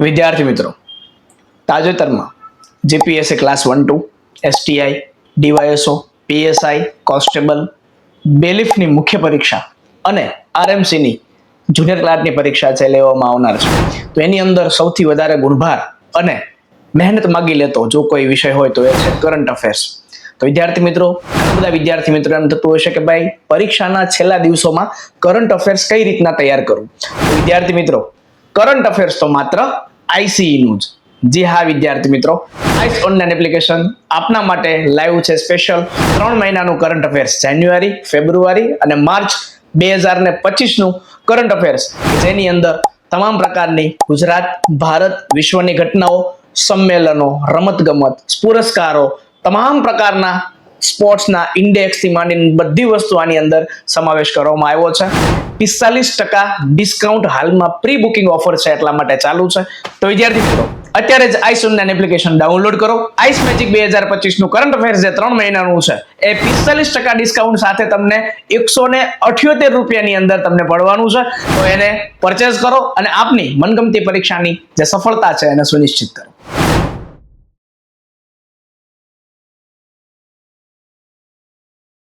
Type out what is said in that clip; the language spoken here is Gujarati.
વિદ્યાર્થી મિત્રો, તાજેતરમાં GPSC class 1-2, STI, DYSO, PSI, constable, બેલીફની મુખ્ય પરીક્ષા અને આરએમસીની જુનિયર ક્લાર્કની પરીક્ષા છે લેવામાં આવનાર છે. તો એની અંદર સૌથી વધારે ગુણભાર અને મહેનત માગી લેતો જો કોઈ વિષય હોય તો એ છે કરંટ અફેર્સ. તો વિદ્યાર્થી મિત્રો, ઘણા બધા વિદ્યાર્થી મિત્રો એમ થતું હશે કે ભાઈ પરીક્ષાના છેલ્લા દિવસોમાં કરંટ અફેર્સ કઈ રીતના તૈયાર કરવું. તો વિદ્યાર્થી મિત્રો, કરંટ અફેર્સ તો માત્ર આઈસીઈ નું જ. જી હા વિદ્યાર્થી મિત્રો, આઈસ ઓનલાઈન એપ્લિકેશન આપના માટે લાઈવ છે સ્પેશિયલ 3 મહિનાનું કરંટ અફેર્સ, જાન્યુઆરી, ફેબ્રુઆરી અને માર્ચ 2025 નું કરંટ અફેર્સ, જેની અંદર તમામ પ્રકારની ગુજરાત, ભારત, વિશ્વની ઘટનાઓ, સંમેલનો, રમતગમત, પુરસ્કારો, તમામ પ્રકારના સ્પોર્ટ્સના ઇન્ડેક્સથી માંડીને બધી વસ્તુ આની અંદર સમાવેશ કરવામાં આવ્યો છે. 45% ડિસ્કાઉન્ટ હાલમાં પ્રી બુકિંગ ઓફર છે, એટલા માટે ચાલુ છે. તો વિદ્યાર્થી મિત્રો, અત્યારે જ આઈસ ઓનલાઈન એપ્લિકેશન ડાઉનલોડ કરો. આઈસ મેજિક 2025 નું કરંટ અફેર્સ જે 3 મહિનાનું છે એ 45% ડિસ્કાઉન્ટ સાથે તમને 178 રૂપિયાની અંદર તમને પડવાનું છે. તો એને પરચેઝ કરો અને આપની મનગમતી પરીક્ષાની જે સફળતા છે એને સુનિશ્ચિત કરો.